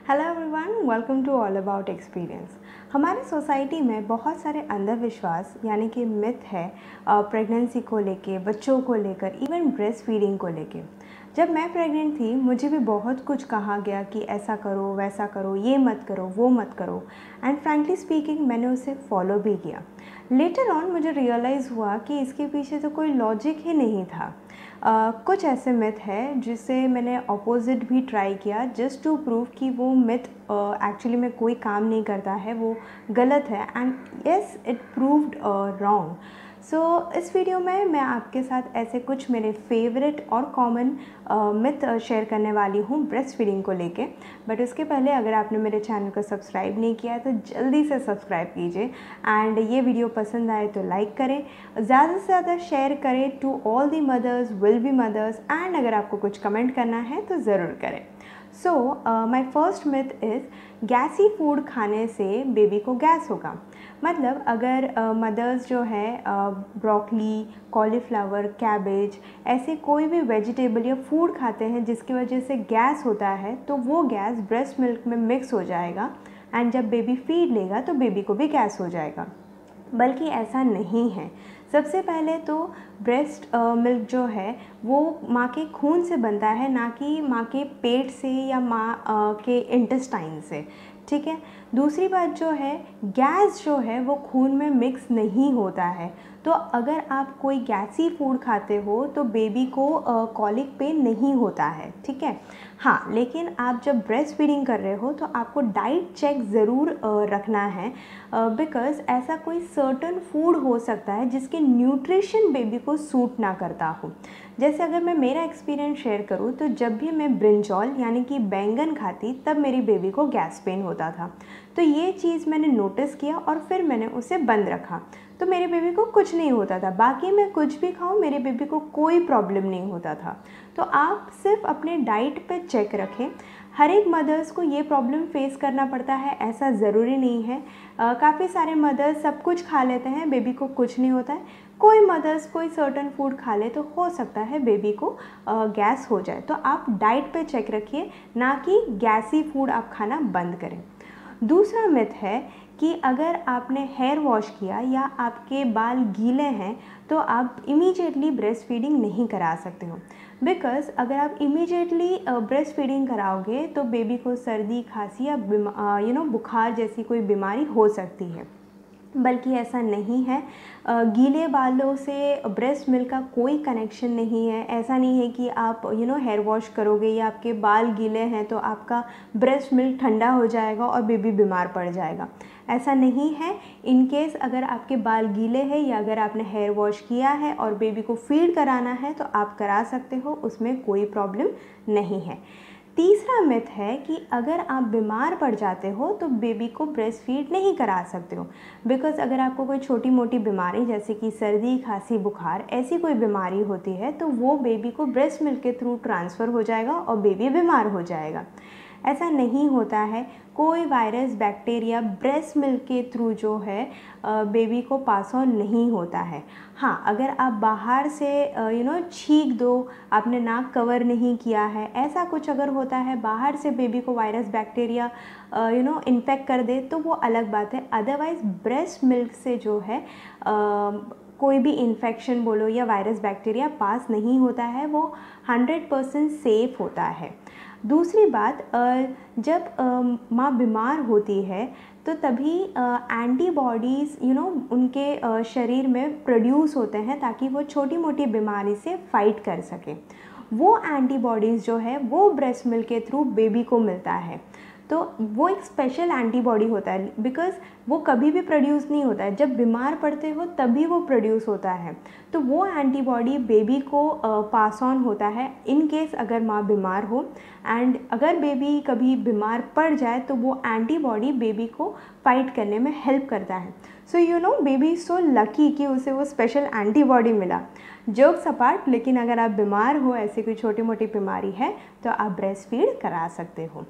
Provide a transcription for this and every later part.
Hello everyone, welcome to all about experience. हमारे society में बहुत सारे अंधविश्वास यानी कि मिथ है प्रेगनेंसी को लेके, बच्चों को लेकर, इवन ब्रेस्ट फीडिंग को लेके। जब मैं प्रेग्नेंट थी मुझे भी बहुत कुछ कहा गया कि ऐसा करो, वैसा करो, ये मत करो, वो मत करो, एंड फ्रैंकली स्पीकिंग मैंने उसे फॉलो भी किया। लेटर ऑन मुझे रियलाइज़ हुआ कि इसके पीछे तो कोई लॉजिक ही नहीं था। कुछ ऐसे मिथ है जिसे मैंने अपोजिट भी ट्राई किया जस्ट टू प्रूव कि वो मिथ एक्चुअली में कोई काम नहीं करता है, वो गलत है, and yes it proved wrong. So इस वीडियो में मैं आपके साथ ऐसे कुछ मेरे फेवरेट और कॉमन मिथ शेयर करने वाली हूँ ब्रेस्ट फीडिंग को लेके। बट उसके पहले अगर आपने मेरे चैनल को सब्सक्राइब नहीं किया है तो जल्दी से सब्सक्राइब कीजिए, एंड ये वीडियो पसंद आए तो लाइक करें, ज़्यादा से ज़्यादा शेयर करें to all the mothers, will be mothers, and अगर आपको कुछ कमेंट करना है तो ज़रूर करें। So my first myth is gassy food खाने से बेबी को गैस होगा। मतलब अगर मदर्स जो है ब्रोकली, कॉलीफ्लावर, कैबेज, ऐसे कोई भी वेजिटेबल या फूड खाते हैं जिसकी वजह से गैस होता है, तो वो गैस ब्रेस्ट मिल्क में मिक्स हो जाएगा, एंड जब बेबी फीड लेगा तो बेबी को भी गैस हो जाएगा। बल्कि ऐसा नहीं है। सबसे पहले तो ब्रेस्ट मिल्क जो है वो माँ के खून से बनता है, ना कि माँ के पेट से या माँ के इंटेस्टाइन से, ठीक है। दूसरी बात जो है, गैस जो है वो खून में मिक्स नहीं होता है। तो अगर आप कोई गैसी फूड खाते हो तो बेबी को कॉलिक पेन नहीं होता है, ठीक है। हाँ, लेकिन आप जब ब्रेस्ट फीडिंग कर रहे हो तो आपको डाइट चेक ज़रूर रखना है, बिकॉज़ ऐसा कोई सर्टन फूड हो सकता है जिसके न्यूट्रिशन बेबी को सूट ना करता हो। जैसे अगर मैं मेरा एक्सपीरियंस शेयर करूँ तो जब भी मैं ब्रिंजॉल यानी कि बैंगन खाती तब मेरी बेबी को गैस पेन होता था। तो ये चीज़ मैंने नोटिस किया और फिर मैंने उसे बंद रखा, तो मेरे बेबी को कुछ नहीं होता था। बाकी मैं कुछ भी खाऊं मेरे बेबी को कोई प्रॉब्लम नहीं होता था। तो आप सिर्फ अपने डाइट पे चेक रखें। हर एक मदर्स को ये प्रॉब्लम फेस करना पड़ता है ऐसा ज़रूरी नहीं है। काफ़ी सारे मदर्स सब कुछ खा लेते हैं, बेबी को कुछ नहीं होता है। कोई मदर्स कोई सर्टन फूड खा ले तो हो सकता है बेबी को गैस हो जाए। तो आप डाइट पे चेक रखिए, ना कि गैसी फूड आप खाना बंद करें। दूसरा मिथ है कि अगर आपने हेयर वॉश किया या आपके बाल गीले हैं तो आप इमीडिएटली ब्रेस्ट फीडिंग नहीं करा सकते हो। बिकॉज़ अगर आप इमीडिएटली ब्रेस्ट फीडिंग कराओगे तो बेबी को सर्दी, खांसी या बुखार जैसी कोई बीमारी हो सकती है। बल्कि ऐसा नहीं है। गीले बालों से ब्रेस्ट मिल्क का कोई कनेक्शन नहीं है। ऐसा नहीं है कि आप हेयर वॉश करोगे या आपके बाल गीले हैं तो आपका ब्रेस्ट मिल्क ठंडा हो जाएगा और बेबी बीमार पड़ जाएगा। ऐसा नहीं है। इन केस अगर आपके बाल गीले हैं या अगर आपने हेयर वॉश किया है और बेबी को फीड कराना है तो आप करा सकते हो, उसमें कोई प्रॉब्लम नहीं है। तीसरा मिथ है कि अगर आप बीमार पड़ जाते हो तो बेबी को ब्रेस्ट फीड नहीं करा सकते हो। बिकॉज़ अगर आपको कोई छोटी मोटी बीमारी जैसे कि सर्दी, खांसी, बुखार ऐसी कोई बीमारी होती है तो वो बेबी को ब्रेस्ट मिल्क के थ्रू ट्रांसफ़र हो जाएगा और बेबी बीमार हो जाएगा। ऐसा नहीं होता है। कोई वायरस, बैक्टीरिया ब्रेस्ट मिल्क के थ्रू जो है बेबी को पास ऑन नहीं होता है। हाँ, अगर आप बाहर से छींक दो, आपने नाक कवर नहीं किया है, ऐसा कुछ अगर होता है, बाहर से बेबी को वायरस, बैक्टीरिया इन्फेक्ट कर दे तो वो अलग बात है। अदरवाइज़ ब्रेस्ट मिल्क से जो है कोई भी इन्फेक्शन बोलो या वायरस, बैक्टीरिया पास नहीं होता है, वो 100% सेफ़ होता है। दूसरी बात, जब माँ बीमार होती है तो तभी एंटीबॉडीज़ उनके शरीर में प्रोड्यूस होते हैं ताकि वो छोटी मोटी बीमारी से फाइट कर सकें। वो एंटीबॉडीज़ जो है वो ब्रेस्ट मिल्क के थ्रू बेबी को मिलता है। तो वो एक स्पेशल एंटीबॉडी होता है, बिकॉज़ वो कभी भी प्रोड्यूस नहीं होता है, जब बीमार पड़ते हो तभी वो प्रोड्यूस होता है। तो वो एंटीबॉडी बेबी को पास ऑन होता है इन केस अगर माँ बीमार हो, एंड अगर बेबी कभी बीमार पड़ जाए तो वो एंटीबॉडी बेबी को फाइट करने में हेल्प करता है। So baby is so lucky कि उसे वो स्पेशल एंटीबॉडी मिला। जोक्स अपार्ट, लेकिन अगर आप बीमार हो, ऐसी कोई छोटी मोटी बीमारी है तो आप ब्रेस्ट फीड करा सकते हो।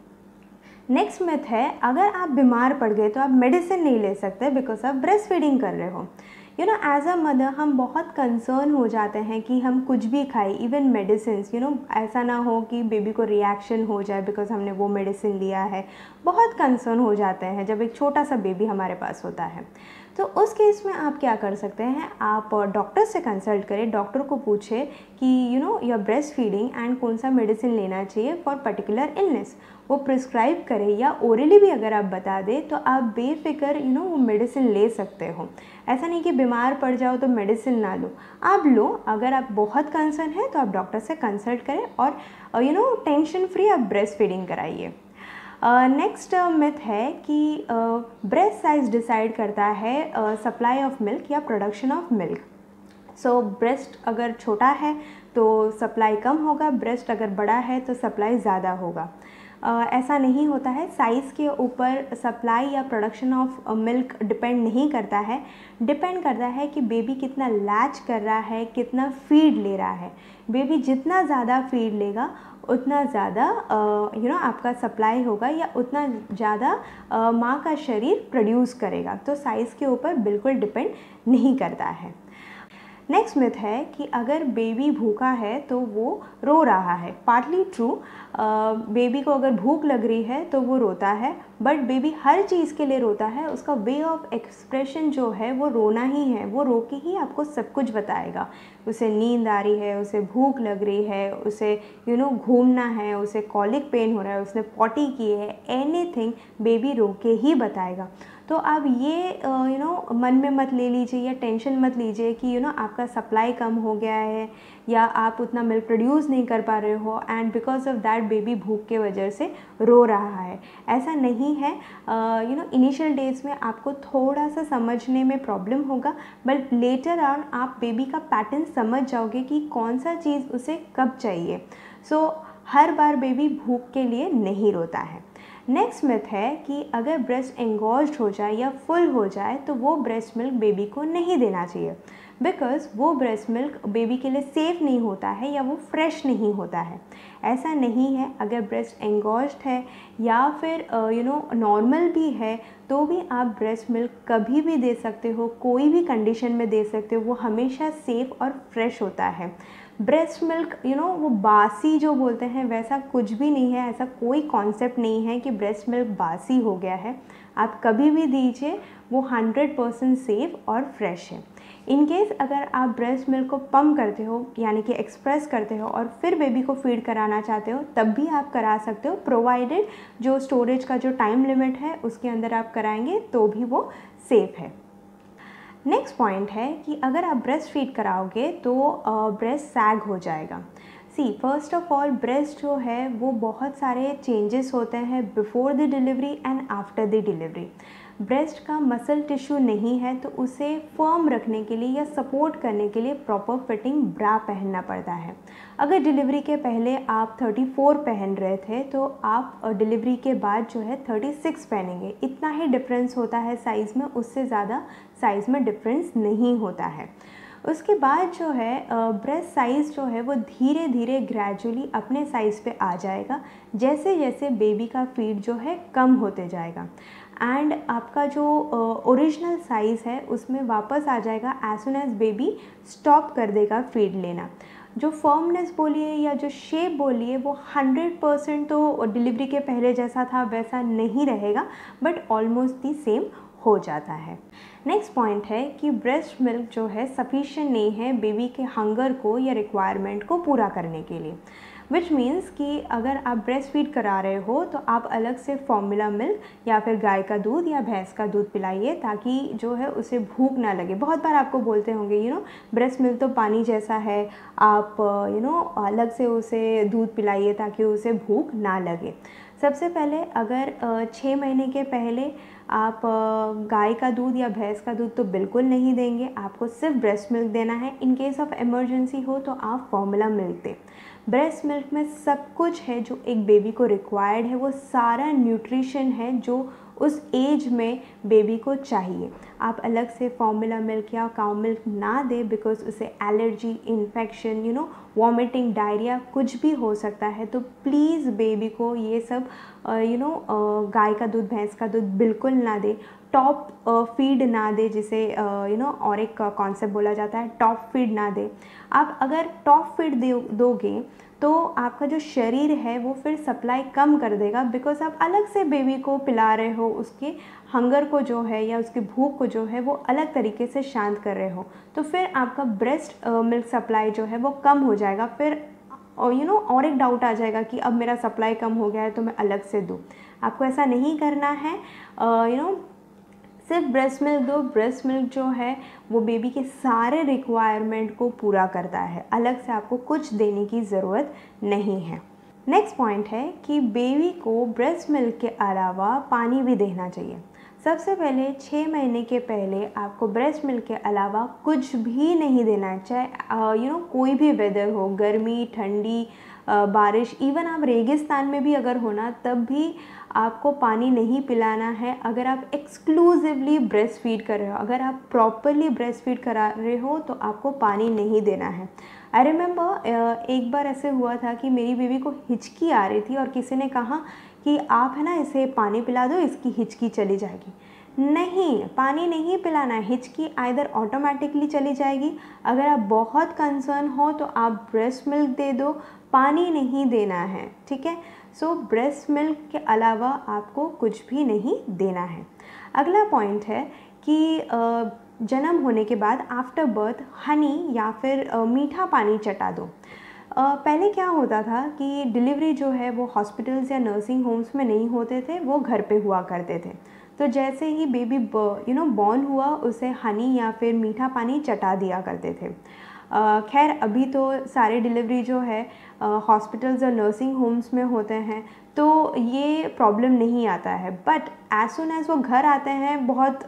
नेक्स्ट मिथ है, अगर आप बीमार पड़ गए तो आप मेडिसिन नहीं ले सकते बिकॉज आप ब्रेस्ट फीडिंग कर रहे हो। एज अ मदर हम बहुत कंसर्न हो जाते हैं कि हम कुछ भी खाएं, इवन मेडिसिन्स, ऐसा ना हो कि बेबी को रिएक्शन हो जाए बिकॉज हमने वो मेडिसिन लिया है। बहुत कंसर्न हो जाते हैं जब एक छोटा सा बेबी हमारे पास होता है। तो उस केस में आप क्या कर सकते हैं, आप डॉक्टर से कंसल्ट करें, डॉक्टर को पूछे कि योर ब्रेस्ट फीडिंग एंड कौन सा मेडिसिन लेना चाहिए फॉर पर्टिकुलर इलनेस, वो प्रिस्क्राइब करें, या ओरली भी अगर आप बता दें तो आप बेफिक्र वो मेडिसिन ले सकते हो। ऐसा नहीं कि बीमार पड़ जाओ तो मेडिसिन ना लो, आप लो। अगर आप बहुत कंसर्न है तो आप डॉक्टर से कंसल्ट करें और टेंशन फ्री आप ब्रेस्ट फीडिंग कराइए। नेक्स्ट मिथ है कि ब्रेस्ट साइज डिसाइड करता है सप्लाई ऑफ मिल्क या production of milk. So breast अगर छोटा है तो सप्लाई कम होगा, ब्रेस्ट अगर बड़ा है तो सप्लाई ज़्यादा होगा। ऐसा नहीं होता है, साइज़ के ऊपर सप्लाई या प्रोडक्शन ऑफ मिल्क डिपेंड नहीं करता है। डिपेंड करता है कि बेबी कितना लैच कर रहा है, कितना फीड ले रहा है। बेबी जितना ज़्यादा फीड लेगा उतना ज़्यादा आपका सप्लाई होगा या उतना ज़्यादा माँ का शरीर प्रोड्यूस करेगा। तो साइज़ के ऊपर बिल्कुल डिपेंड नहीं करता है। नेक्स्ट मिथ है कि अगर बेबी भूखा है तो वो रो रहा है। पार्टली ट्रू, बेबी को अगर भूख लग रही है तो वो रोता है, बट बेबी हर चीज़ के लिए रोता है। उसका वे ऑफ एक्सप्रेशन जो है वो रोना ही है, वो रो के ही आपको सब कुछ बताएगा। उसे नींद आ रही है, उसे भूख लग रही है, उसे घूमना है, उसे कॉलिक पेन हो रहा है, उसने पॉटी की है, एनीथिंग बेबी रो के ही बताएगा। तो आप ये मन में मत ले लीजिए या टेंशन मत लीजिए कि आपका सप्लाई कम हो गया है या आप उतना मिल्क प्रोड्यूस नहीं कर पा रहे हो and because of that baby भूख के वजह से रो रहा है। ऐसा नहीं है। इनिशियल डेज में आपको थोड़ा सा समझने में प्रॉब्लम होगा, बट लेटर ऑन आप बेबी का पैटर्न समझ जाओगे कि कौन सा चीज़ उसे कब चाहिए। सो हर बार बेबी भूख के लिए नहीं रोता है। नेक्स्ट मिथ है कि अगर ब्रेस्ट एंगॉज्ड हो जाए या फुल हो जाए तो वो ब्रेस्ट मिल्क बेबी को नहीं देना चाहिए, बिकॉज़ वो ब्रेस्ट मिल्क बेबी के लिए सेफ़ नहीं होता है या वो फ्रेश नहीं होता है। ऐसा नहीं है। अगर ब्रेस्ट एंगॉज्ड है या फिर नॉर्मल भी है तो भी आप ब्रेस्ट मिल्क कभी भी दे सकते हो, कोई भी कंडीशन में दे सकते हो, वो हमेशा सेफ़ और फ्रेश होता है। ब्रेस्ट मिल्क वो बासी जो बोलते हैं वैसा कुछ भी नहीं है। ऐसा कोई कॉन्सेप्ट नहीं है कि ब्रेस्ट मिल्क बासी हो गया है। आप कभी भी दीजिए, वो 100% सेफ़ और फ्रेश है। इन केस अगर आप ब्रेस्ट मिल्क को पम्प करते हो यानी कि एक्सप्रेस करते हो और फिर बेबी को फीड कराना चाहते हो तब भी आप करा सकते हो, प्रोवाइडेड जो स्टोरेज का जो टाइम लिमिट है उसके अंदर आप कराएंगे तो भी वो सेफ़ है। नेक्स्ट पॉइंट है कि अगर आप ब्रेस्ट फीड कराओगे तो ब्रेस्ट सैग हो जाएगा। फर्स्ट ऑफ ऑल ब्रेस्ट जो है वो बहुत सारे चेंजेस होते हैं before the delivery and after the delivery. Breast का मसल टिश्यू नहीं है तो उसे फर्म रखने के लिए या सपोर्ट करने के लिए प्रॉपर फिटिंग ब्रा पहनना पड़ता है। अगर डिलीवरी के पहले आप 34 पहन रहे थे तो आप डिलीवरी के बाद जो है 36 पहनेंगे। इतना ही डिफरेंस होता है साइज़ में, उससे ज़्यादा साइज़ में डिफरेंस नहीं होता है। उसके बाद जो है ब्रेस्ट साइज़ जो है वो धीरे धीरे ग्रेजुअली अपने साइज़ पे आ जाएगा जैसे जैसे बेबी का फीड जो है कम होते जाएगा एंड आपका जो ओरिजिनल साइज़ है उसमें वापस आ जाएगा as soon as baby stop कर देगा फीड लेना। जो फर्मनेस बोलिए या जो शेप बोलिए वो 100% तो डिलीवरी के पहले जैसा था वैसा नहीं रहेगा, बट ऑलमोस्ट दी सेम हो जाता है। नेक्स्ट पॉइंट है कि ब्रेस्ट मिल्क जो है सफिशिएंट नहीं है बेबी के हंगर को या रिक्वायरमेंट को पूरा करने के लिए, विच मीन्स कि अगर आप ब्रेस्ट फीड करा रहे हो तो आप अलग से फॉर्मूला मिल्क या फिर गाय का दूध या भैंस का दूध पिलाइए ताकि जो है उसे भूख ना लगे। बहुत बार आपको बोलते होंगे ब्रेस्ट मिल्क तो पानी जैसा है, आप अलग से उसे दूध पिलाइए ताकि उसे भूख ना लगे। सबसे पहले अगर 6 महीने के पहले आप गाय का दूध या भैंस का दूध तो बिल्कुल नहीं देंगे, आपको सिर्फ ब्रेस्ट मिल्क देना है। इन केस ऑफ इमरजेंसी हो तो आप फॉर्मूला मिल्क दें। ब्रेस्ट मिल्क में सब कुछ है जो एक बेबी को रिक्वायर्ड है, वो सारा न्यूट्रिशन है जो उस एज में बेबी को चाहिए। आप अलग से फॉर्मूला मिल्क या काउ मिल्क ना दें, बिकॉज उसे एलर्जी, इन्फेक्शन, वॉमिटिंग, डायरिया कुछ भी हो सकता है। तो प्लीज़ बेबी को ये सब गाय का दूध, भैंस का दूध बिल्कुल ना दे। टॉप फीड ना दे, जिसे और एक कॉन्सेप्ट बोला जाता है टॉप फीड ना दे। आप अगर टॉप फीड दोगे तो आपका जो शरीर है वो फिर सप्लाई कम कर देगा, बिकॉज आप अलग से बेबी को पिला रहे हो, उसके हंगर को जो है या उसकी भूख को जो है वो अलग तरीके से शांत कर रहे हो। तो फिर आपका ब्रेस्ट मिल्क सप्लाई जो है वो कम हो जाएगा। फिर और एक डाउट आ जाएगा कि अब मेरा सप्लाई कम हो गया है तो मैं अलग से दूँ। आपको ऐसा नहीं करना है। सिर्फ ब्रेस्ट मिल्क दो। ब्रेस्ट मिल्क जो है वो बेबी के सारे रिक्वायरमेंट को पूरा करता है, अलग से आपको कुछ देने की ज़रूरत नहीं है। नेक्स्ट पॉइंट है कि बेबी को ब्रेस्ट मिल्क के अलावा पानी भी देना चाहिए। सबसे पहले 6 महीने के पहले आपको ब्रेस्ट मिल्क के अलावा कुछ भी नहीं देना है, चाहे कोई भी वेदर हो, गर्मी, ठंडी, बारिश, इवन आप रेगिस्तान में भी अगर हो ना तब भी आपको पानी नहीं पिलाना है। अगर आप एक्सक्लूसिवली ब्रेस्ट फीड कर रहे हो, अगर आप प्रॉपरली ब्रेस्ट फीड करा रहे हो तो आपको पानी नहीं देना है। आई रिमेंबर एक बार ऐसे हुआ था कि मेरी बेबी को हिचकी आ रही थी और किसी ने कहा कि आप है ना इसे पानी पिला दो, इसकी हिचकी चली जाएगी। नहीं, पानी नहीं पिलाना है, हिचकी आइदर ऑटोमेटिकली चली जाएगी। अगर आप बहुत कंसर्न हो तो आप ब्रेस्ट मिल्क दे दो, पानी नहीं देना है, ठीक है। सो ब्रेस्ट मिल्क के अलावा आपको कुछ भी नहीं देना है। अगला पॉइंट है कि जन्म होने के बाद आफ्टर बर्थ हनी या फिर मीठा पानी चटा दो। पहले क्या होता था कि डिलीवरी जो है वो हॉस्पिटल्स या नर्सिंग होम्स में नहीं होते थे, वो घर पे हुआ करते थे। तो जैसे ही बेबी बॉर्न हुआ उसे हनी या फिर मीठा पानी चटा दिया करते थे। खैर अभी तो सारे डिलीवरी जो है हॉस्पिटल्स और नर्सिंग होम्स में होते हैं, तो ये प्रॉब्लम नहीं आता है। बट एज सुन एज वो घर आते हैं, बहुत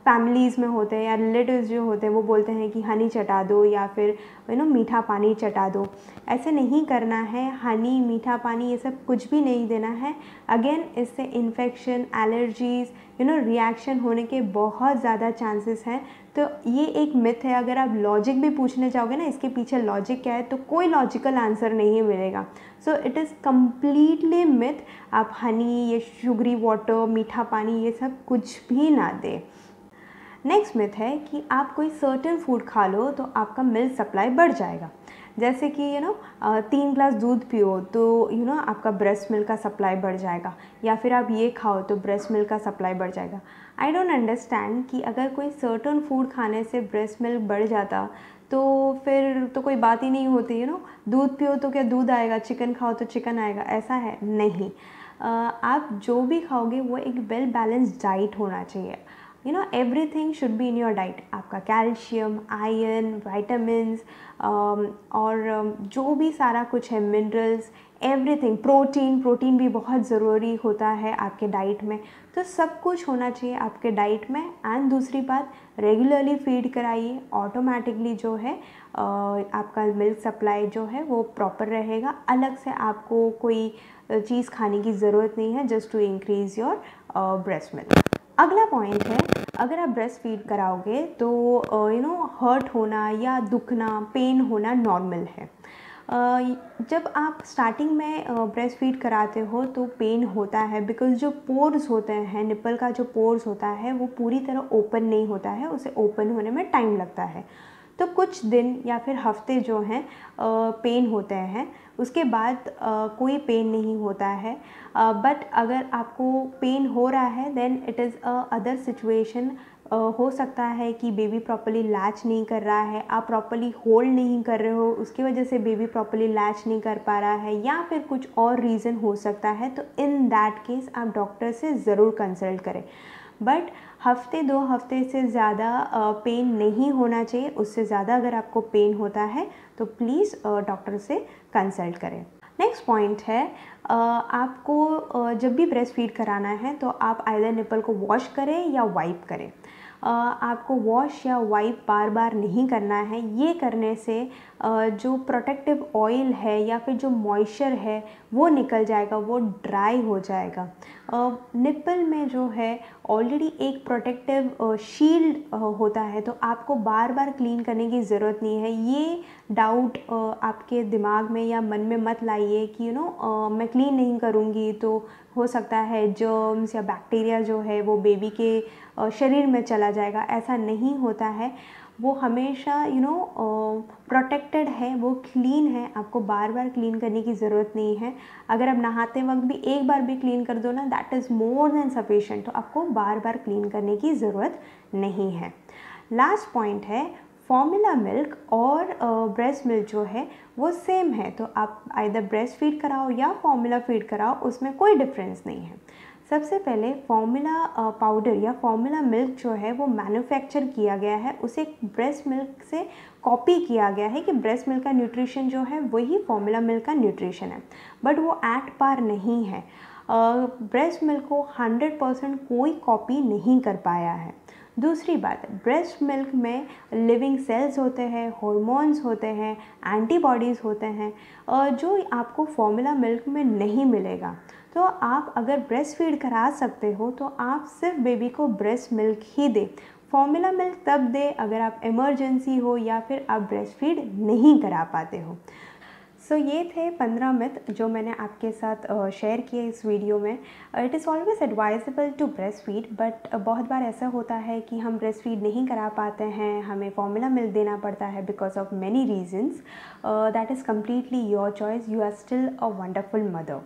फैमिलीज़ में होते हैं या रिलेटिव्स जो होते हैं वो बोलते हैं कि हनी चटा दो या फिर मीठा पानी चटा दो। ऐसे नहीं करना है। हनी, मीठा पानी ये सब कुछ भी नहीं देना है। अगेन इससे इन्फेक्शन, एलर्जीज़, रिएक्शन होने के बहुत ज़्यादा चांसेस हैं। तो ये एक मिथ है। अगर आप लॉजिक भी पूछने जाओगे ना इसके पीछे लॉजिक क्या है, तो कोई लॉजिकल आंसर नहीं मिलेगा। So it is completely myth. आप हनी, ये शुगरी वाटर, मीठा पानी ये सब कुछ भी ना दें। नेक्स्ट मिथ है कि आप कोई सर्टेन फूड खा लो तो आपका मिल्क सप्लाई बढ़ जाएगा। जैसे कि 3 ग्लास दूध पियो तो आपका ब्रेस्ट मिल्क का सप्लाई बढ़ जाएगा, या फिर आप ये खाओ तो ब्रेस्ट मिल्क का सप्लाई बढ़ जाएगा। आई डोंट अंडरस्टैंड कि अगर कोई सर्टेन फूड खाने से ब्रेस्ट मिल्क बढ़ जाता तो फिर तो कोई बात ही नहीं होती। दूध पियो तो क्या दूध आएगा, चिकन खाओ तो चिकन आएगा, ऐसा है नहीं। आप जो भी खाओगे वो एक वेल बैलेंस्ड डाइट होना चाहिए। Everything should be in your diet. आपका कैल्शियम, आयरन, वाइटामिन्स और जो भी सारा कुछ है, मिनरल्स, एवरीथिंग, प्रोटीन भी बहुत ज़रूरी होता है आपके डाइट में। तो सब कुछ होना चाहिए आपके डाइट में। एंड दूसरी बात, रेगुलरली फीड कराइए, ऑटोमेटिकली जो है आपका मिल्क सप्लाई जो है वो प्रॉपर रहेगा। अलग से आपको कोई चीज़ खाने की ज़रूरत नहीं है just to increase your breast milk. अगला पॉइंट है, अगर आप ब्रेस्ट फीड कराओगे तो हर्ट होना या दुखना, पेन होना नॉर्मल है। जब आप स्टार्टिंग में ब्रेस्ट फीड कराते हो तो पेन होता है, बिकॉज़ जो पोर्स होते हैं, निपल का जो पोर्स होता है वो पूरी तरह ओपन नहीं होता है, उसे ओपन होने में टाइम लगता है। तो कुछ दिन या फिर हफ्ते जो हैं पेन होते हैं, उसके बाद कोई पेन नहीं होता है। बट अगर आपको पेन हो रहा है then it is other situation. हो सकता है कि बेबी प्रॉपर्ली लैच नहीं कर रहा है, आप प्रॉपर्ली होल्ड नहीं कर रहे हो, उसकी वजह से बेबी प्रॉपर्ली लैच नहीं कर पा रहा है, या फिर कुछ और रीज़न हो सकता है। तो इन दैट केस आप डॉक्टर से ज़रूर कंसल्ट करें। बट हफ्ते 2 हफ्ते से ज़्यादा पेन नहीं होना चाहिए। उससे ज़्यादा अगर आपको पेन होता है तो प्लीज़ डॉक्टर से कंसल्ट करें। नेक्स्ट पॉइंट है, आपको जब भी ब्रेस्ट फीड कराना है तो आप आइदर निपल को वॉश करें या वाइप करें। आपको वॉश या वाइप बार बार नहीं करना है। ये करने से जो प्रोटेक्टिव ऑयल है या फिर जो मॉइस्चर है वो निकल जाएगा, वो ड्राई हो जाएगा। निप्पल में जो है ऑलरेडी एक प्रोटेक्टिव शील्ड होता है, तो आपको बार बार क्लीन करने की ज़रूरत नहीं है। ये डाउट आपके दिमाग में या मन में मत लाइए कि मैं क्लीन नहीं करूँगी तो हो सकता है जर्म्स या बैक्टीरिया जो है वो बेबी के शरीर में चला जाएगा। ऐसा नहीं होता है, वो हमेशा प्रोटेक्टेड है, वो क्लीन है, आपको बार बार क्लीन करने की ज़रूरत नहीं है। अगर आप नहाते वक्त भी एक बार भी क्लीन कर दो ना, that is more than sufficient, तो आपको बार बार क्लीन करने की ज़रूरत नहीं है। लास्ट पॉइंट है, फॉर्मूला मिल्क और ब्रेस्ट मिल्क जो है वो सेम है, तो आप आइदर ब्रेस्ट फीड कराओ या फॉर्मूला फीड कराओ, उसमें कोई डिफरेंस नहीं है। सबसे पहले फॉर्मूला पाउडर या फॉर्मूला मिल्क जो है वो मैन्युफैक्चर किया गया है, उसे ब्रेस्ट मिल्क से कॉपी किया गया है कि ब्रेस्ट मिल्क का न्यूट्रिशन जो है वही फॉर्मूला मिल्क का न्यूट्रिशन है, बट वो एट पार नहीं है। ब्रेस्ट मिल्क को 100% कोई कॉपी नहीं कर पाया है। दूसरी बात, ब्रेस्ट मिल्क में लिविंग सेल्स होते हैं, हॉर्मोन्स होते हैं, एंटीबॉडीज़ होते हैं, जो आपको फॉर्मूला मिल्क में नहीं मिलेगा। तो आप अगर ब्रेस्ट फीड करा सकते हो तो आप सिर्फ बेबी को ब्रेस्ट मिल्क ही दें। फॉर्मूला मिल्क तब दे अगर आप इमरजेंसी हो या फिर आप ब्रेस्ट फीड नहीं करा पाते हो। सो ये थे 15 मिथ जो मैंने आपके साथ शेयर किए इस वीडियो में। It is always advisable to breast feed, but बहुत बार ऐसा होता है कि हम ब्रेस्ट फीड नहीं करा पाते हैं, हमें फॉर्मूला मिल्क देना पड़ता है because of many reasons. That is completely your choice, you are still a wonderful mother.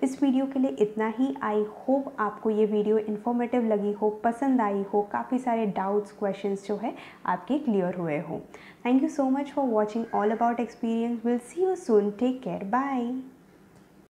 इस वीडियो के लिए इतना ही। आई होप आपको ये वीडियो इन्फॉर्मेटिव लगी हो, पसंद आई हो, काफ़ी सारे डाउट्स क्वेश्चंस जो है आपके क्लियर हुए हो। Thank you so much for watching All About Experience. We'll see you soon. Take care. Bye.